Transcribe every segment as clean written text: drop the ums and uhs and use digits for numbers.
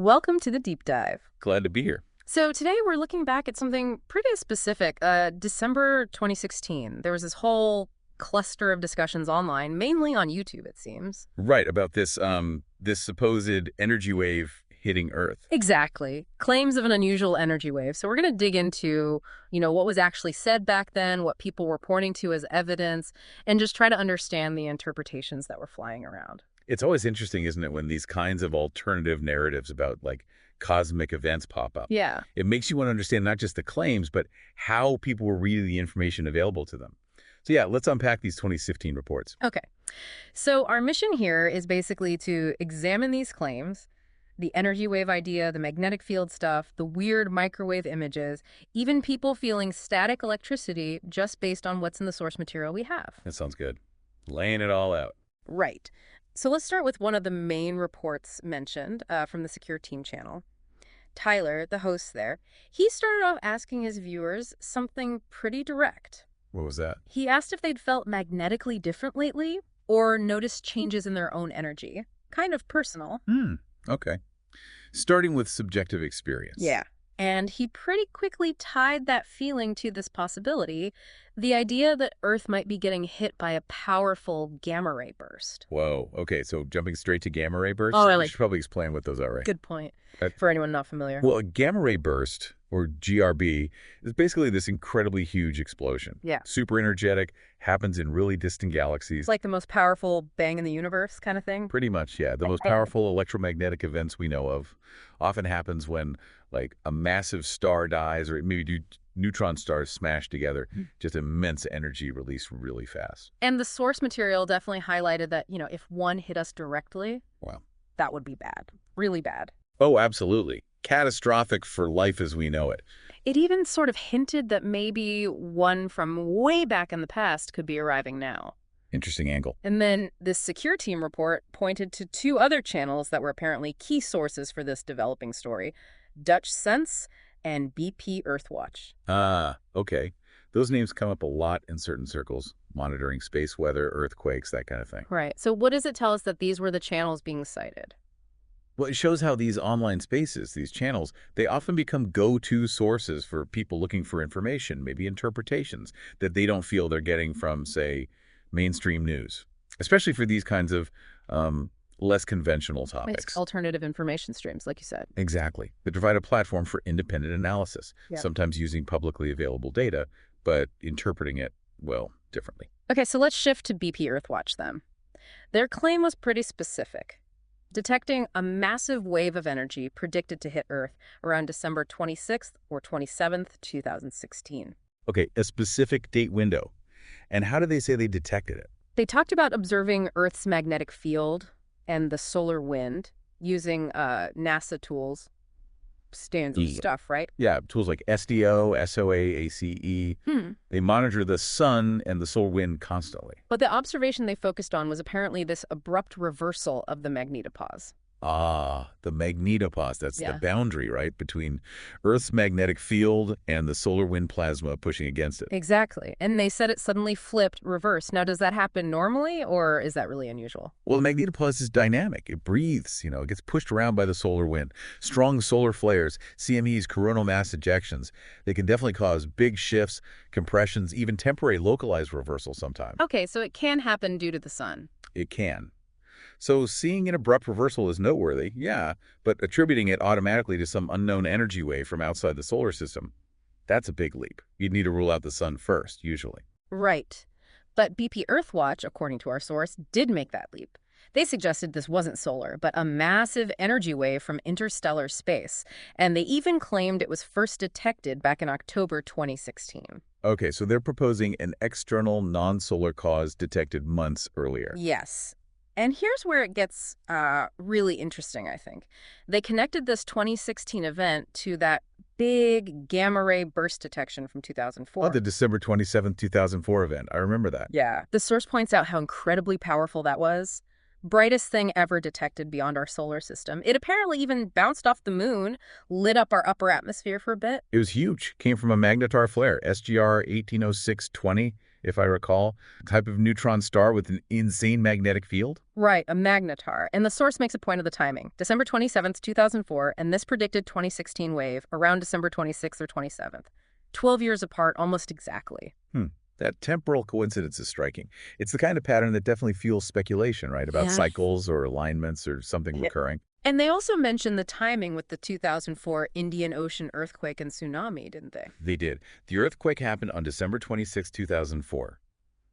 Welcome to the deep dive. Glad to be here. So today we're looking back at something pretty specific. December 2016, there was this whole cluster of discussions online, mainly on YouTube, it seems. Right, about this supposed energy wave hitting Earth. Exactly. Claims of an unusual energy wave. So we're going to dig into, what was actually said back then, what people were pointing to as evidence, and just try to understand the interpretations that were flying around. It's always interesting, isn't it, when these kinds of alternative narratives about, like, cosmic events pop up. Yeah. It makes you want to understand not just the claims, but how people were reading the information available to them. So yeah, let's unpack these 2015 reports. Okay. So our mission here is basically to examine these claims, the energy wave idea, the magnetic field stuff, the weird microwave images, even people feeling static electricity just based on what's in the source material we have. That sounds good. Laying it all out. Right. So let's start with one of the main reports mentioned from the Secure Team channel. Tyler, the host there, he started off asking his viewers something pretty direct. What was that? He asked if they'd felt magnetically different lately or noticed changes in their own energy. Kind of personal. Okay. Starting with subjective experience. Yeah. And he pretty quickly tied that feeling to this possibility, the idea that Earth might be getting hit by a powerful gamma ray burst. Whoa. Okay, so jumping straight to gamma ray bursts? Oh, You really? should probably explain what those are, right? Good point, Uh, for anyone not familiar. Well, a gamma ray burst, or GRB, is basically this incredibly huge explosion. Yeah. Super energetic, happens in really distant galaxies. It's like the most powerful bang in the universe kind of thing. Pretty much, yeah. The most powerful electromagnetic events we know of often happens when, like, a massive star dies, or maybe neutron stars smash together. Just immense energy released really fast. And the source material definitely highlighted that, if one hit us directly, Wow. that would be bad. Really bad. Oh, absolutely. Catastrophic for life as we know it. It even sort of hinted that maybe one from way back in the past could be arriving now. Interesting angle. And then this Secure Team report pointed to two other channels that were apparently key sources for this developing story, Dutch Sense and BP Earthwatch. Ah, okay. Those names come up a lot in certain circles, monitoring space weather, earthquakes, that kind of thing. Right. So what does it tell us that these were the channels being cited? Well, it shows how these online spaces, these channels, they often become go-to sources for people looking for information, maybe interpretations that they don't feel they're getting from, say, mainstream news, especially for these kinds of less conventional topics. It's alternative information streams, like you said. Exactly. They provide a platform for independent analysis, Yeah. sometimes using publicly available data, but interpreting it, well, differently. Okay, so let's shift to BP Earthwatch then. Their claim was pretty specific, detecting a massive wave of energy predicted to hit Earth around December 26th or 27th, 2016. Okay, a specific date window. And how do they say they detected it? They talked about observing Earth's magnetic field and the solar wind using NASA tools, standard Yeah. stuff, right? Yeah, tools like SDO, SOA, ACE. They monitor the sun and the solar wind constantly. But the observation they focused on was apparently this abrupt reversal of the magnetopause. Ah, the magnetopause. That's Yeah. the boundary, right, between Earth's magnetic field and the solar wind plasma pushing against it. Exactly. And they said it suddenly flipped, reversed. Now, does that happen normally, or is that really unusual? Well, the magnetopause is dynamic. It breathes, it gets pushed around by the solar wind. Strong solar flares, CMEs, coronal mass ejections, they can definitely cause big shifts, compressions, even temporary localized reversals sometimes. Okay, so it can happen due to the sun. It can. So seeing an abrupt reversal is noteworthy, yeah, but attributing it automatically to some unknown energy wave from outside the solar system, that's a big leap. You'd need to rule out the sun first, usually. Right. But BP Earthwatch, according to our source, did make that leap. They suggested this wasn't solar, but a massive energy wave from interstellar space. And they even claimed it was first detected back in October 2016. Okay, so they're proposing an external non-solar cause detected months earlier. Yes. And here's where it gets really interesting, I think. They connected this 2016 event to that big gamma ray burst detection from 2004. Oh, the December 27th, 2004 event. I remember that. Yeah. The source points out how incredibly powerful that was. Brightest thing ever detected beyond our solar system. It apparently even bounced off the moon, lit up our upper atmosphere for a bit. It was huge. Came from a magnetar flare, SGR 180620. if I recall. Type of neutron star with an insane magnetic field? Right, a magnetar. And the source makes a point of the timing. December 27th, 2004, and this predicted 2016 wave around December 26th or 27th. 12 years apart, almost exactly. That temporal coincidence is striking. It's the kind of pattern that definitely fuels speculation, right? About Yeah. cycles or alignments or something recurring. And they also mentioned the timing with the 2004 Indian Ocean earthquake and tsunami, didn't they? They did. The earthquake happened on December 26, 2004.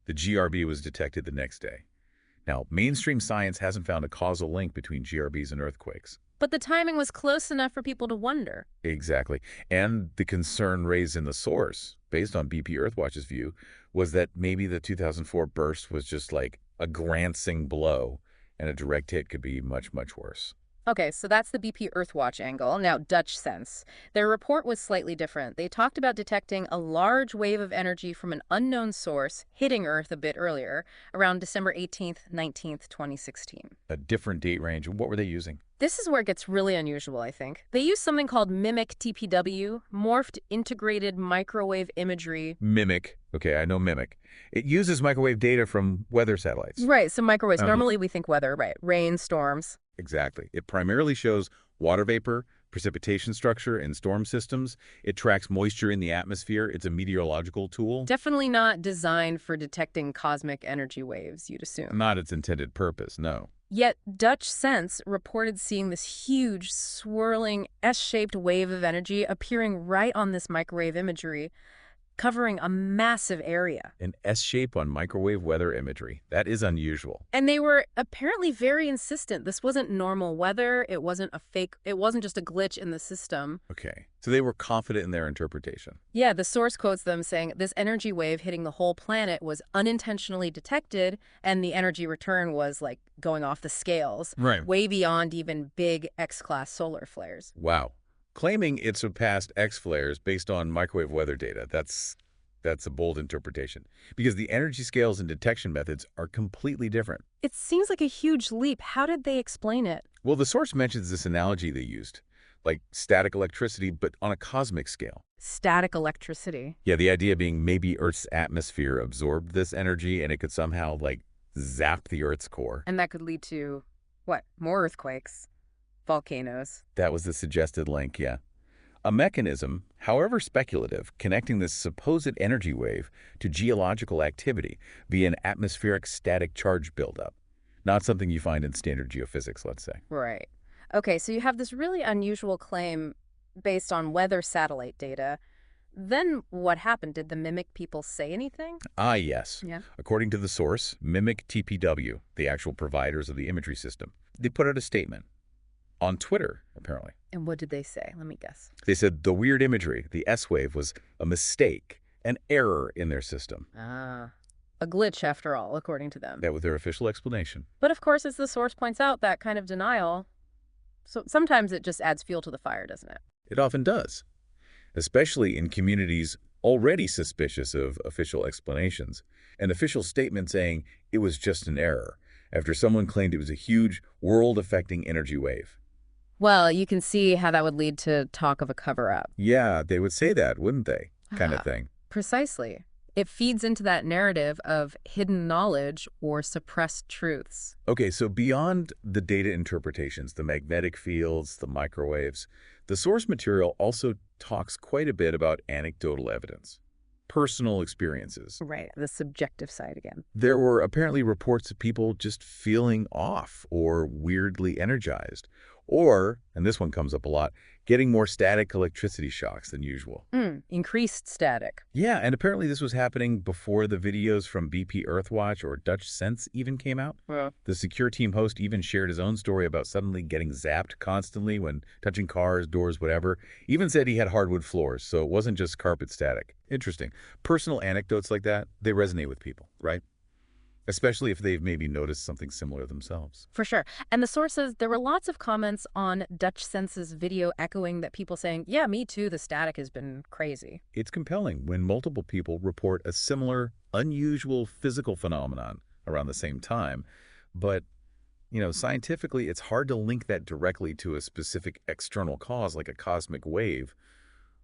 The GRB was detected the next day. Now, mainstream science hasn't found a causal link between GRBs and earthquakes. But the timing was close enough for people to wonder. Exactly. And the concern raised in the source, based on BP Earthwatch's view, was that maybe the 2004 burst was just like a glancing blow, and a direct hit could be much, much worse. Okay, so that's the BP Earthwatch angle. Now, Dutch Sense. Their report was slightly different. They talked about detecting a large wave of energy from an unknown source hitting Earth a bit earlier, around December 18th, 19th, 2016. A different date range. What were they using? This is where it gets really unusual, I think. They used something called MIMIC TPW, Morphed Integrated Microwave Imagery. Mimic. Okay, I know Mimic. It uses microwave data from weather satellites. Right, so microwaves. Okay. Normally we think weather, right? Rain, storms. Exactly. It primarily shows water vapor, precipitation structure, and storm systems. It tracks moisture in the atmosphere. It's a meteorological tool. Definitely not designed for detecting cosmic energy waves, you'd assume. Not its intended purpose, no. Yet Dutch Sense reported seeing this huge, swirling, S-shaped wave of energy appearing right on this microwave imagery, covering a massive area. An S-shape on microwave weather imagery. That is unusual. And they were apparently very insistent. This wasn't normal weather. It wasn't just a glitch in the system. Okay. So they were confident in their interpretation. Yeah, the source quotes them saying this energy wave hitting the whole planet was unintentionally detected, and the energy return was like going off the scales, Right. way beyond even big X-class solar flares. Wow. Claiming it surpassed X flares based on microwave weather data, that's a bold interpretation. Because the energy scales and detection methods are completely different. It seems like a huge leap. How did they explain it? Well, the source mentions this analogy they used, like static electricity, but on a cosmic scale. Static electricity. Yeah, the idea being maybe Earth's atmosphere absorbed this energy and it could somehow, like, zap the Earth's core. And that could lead to, what, more earthquakes, volcanoes. That was the suggested link, yeah. A mechanism, however speculative, connecting this supposed energy wave to geological activity via an atmospheric static charge buildup. Not something you find in standard geophysics, let's say. Right. Okay, so you have this really unusual claim based on weather satellite data. Then what happened? Did the MIMIC people say anything? Ah, yes. Yeah. According to the source, Mimic TPW, the actual providers of the imagery system, they put out a statement. On Twitter, apparently. And what did they say? Let me guess. They said the weird imagery, the S-wave, was a mistake, an error in their system. Ah, a glitch after all, according to them. That was their official explanation. But of course, as the source points out, that kind of denial, so sometimes it just adds fuel to the fire, doesn't it? It often does, especially in communities already suspicious of official explanations. An official statement saying it was just an error after someone claimed it was a huge, world-affecting energy wave. Well, you can see how that would lead to talk of a cover-up. Yeah, they would say that, wouldn't they? Kind of thing. Precisely. It feeds into that narrative of hidden knowledge or suppressed truths. Okay, so beyond the data interpretations, the magnetic fields, the microwaves, the source material also talks quite a bit about anecdotal evidence, personal experiences. Right, the subjective side again. There were apparently reports of people just feeling off or weirdly energized, or, and this one comes up a lot, getting more static electricity shocks than usual. Increased static. Yeah, and apparently this was happening before the videos from BP Earthwatch or Dutch Sense even came out. Yeah. The secure team host even shared his own story about suddenly getting zapped constantly when touching cars, doors, whatever. Even said he had hardwood floors, so it wasn't just carpet static. Interesting. Personal anecdotes like that, they resonate with people, right? Especially if they've maybe noticed something similar themselves. For sure. And the source says there were lots of comments on Dutch Sense's video echoing that people saying, yeah, me too, the static has been crazy. It's compelling when multiple people report a similar, unusual physical phenomenon around the same time. But, you know, scientifically, it's hard to link that directly to a specific external cause like a cosmic wave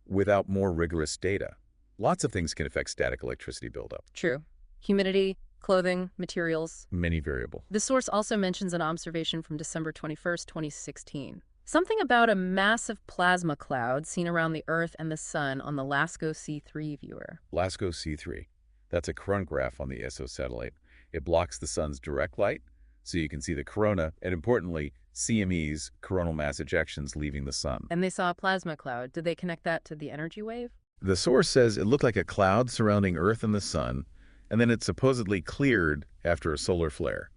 without more rigorous data. Lots of things can affect static electricity buildup. True. Humidity, clothing, materials. Many variable. The source also mentions an observation from December 21st, 2016. Something about a massive plasma cloud seen around the Earth and the Sun on the LASCO C3 viewer. LASCO C3. That's a coronagraph on the ESO satellite. It blocks the sun's direct light, so you can see the corona, and importantly, CME's, coronal mass ejections leaving the sun. And they saw a plasma cloud. Did they connect that to the energy wave? The source says it looked like a cloud surrounding Earth and the sun, and then it supposedly cleared after a solar flare.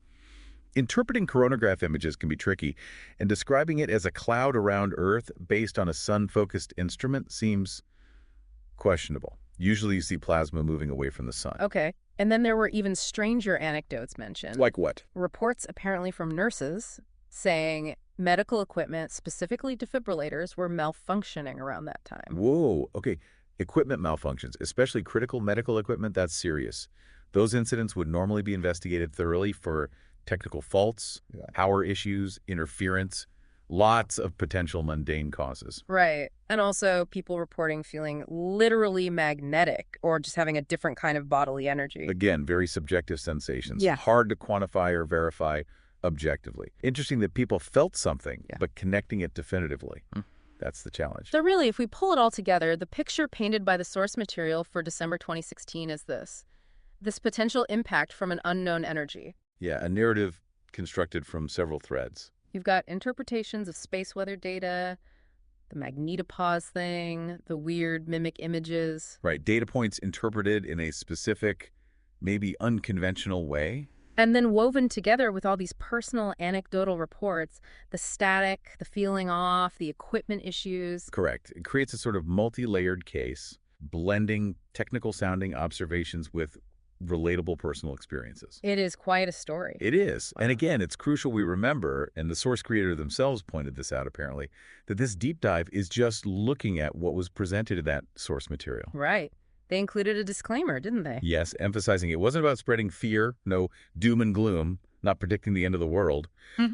Interpreting coronagraph images can be tricky, and describing it as a cloud around Earth based on a sun-focused instrument seems questionable. Usually you see plasma moving away from the sun. Okay. And then there were even stranger anecdotes mentioned. Like what? Reports apparently from nurses saying medical equipment, specifically defibrillators, were malfunctioning around that time. Whoa, okay. Equipment malfunctions, especially critical medical equipment, that's serious. Those incidents would normally be investigated thoroughly for technical faults, power issues, interference, lots of potential mundane causes. Right. And also people reporting feeling literally magnetic or just having a different kind of bodily energy. Again, very subjective sensations. Yeah. Hard to quantify or verify objectively. Interesting that people felt something, but connecting it definitively. That's the challenge. So really, if we pull it all together, the picture painted by the source material for December 2016 is this potential impact from an unknown energy. Yeah, a narrative constructed from several threads. You've got interpretations of space weather data, the magnetopause thing, the weird mimic images. Right, data points interpreted in a specific, maybe unconventional way. And then woven together with all these personal anecdotal reports, the static, the feeling off, the equipment issues. Correct. It creates a sort of multi-layered case, blending technical-sounding observations with relatable personal experiences. It is quite a story. It is. And again, it's crucial we remember, and the source creator themselves pointed this out apparently, that this deep dive is just looking at what was presented in that source material. Right. They included a disclaimer, didn't they? Yes, emphasizing it wasn't about spreading fear, no doom and gloom, not predicting the end of the world.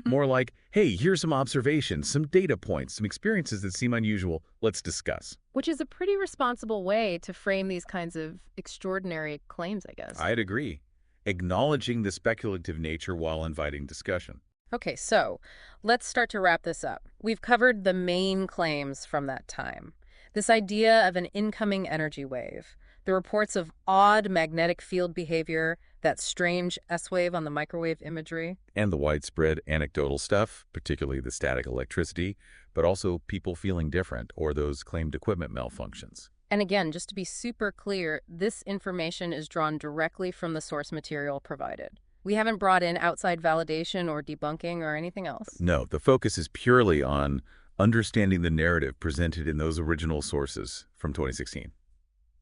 More like, hey, here's some observations, some data points, some experiences that seem unusual. Let's discuss. Which is a pretty responsible way to frame these kinds of extraordinary claims, I guess. I'd agree. Acknowledging the speculative nature while inviting discussion. Okay, so let's start to wrap this up. We've covered the main claims from that time. This idea of an incoming energy wave, the reports of odd magnetic field behavior, that strange S-wave on the microwave imagery. And the widespread anecdotal stuff, particularly the static electricity, but also people feeling different or those claimed equipment malfunctions. And again, just to be super clear, this information is drawn directly from the source material provided. We haven't brought in outside validation or debunking or anything else. No, the focus is purely on understanding the narrative presented in those original sources from 2016.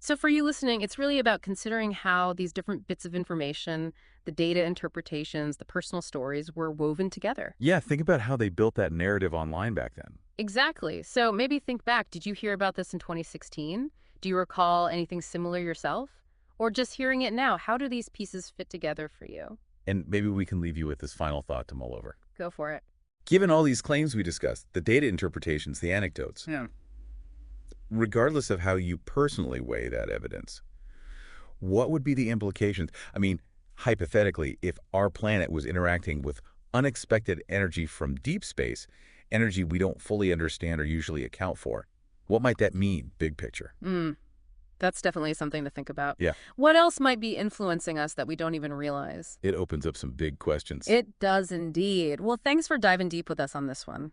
So for you listening, it's really about considering how these different bits of information, the data interpretations, the personal stories were woven together. Yeah, think about how they built that narrative online back then. Exactly. So maybe think back. Did you hear about this in 2016? Do you recall anything similar yourself? Or just hearing it now, how do these pieces fit together for you? And maybe we can leave you with this final thought to mull over. Go for it. Given all these claims we discussed, the data interpretations, the anecdotes, regardless of how you personally weigh that evidence, what would be the implications? I mean, hypothetically, if our planet was interacting with unexpected energy from deep space, energy we don't fully understand or usually account for, what might that mean, big picture? That's definitely something to think about. Yeah. What else might be influencing us that we don't even realize? It opens up some big questions. It does indeed. Well, thanks for diving deep with us on this one.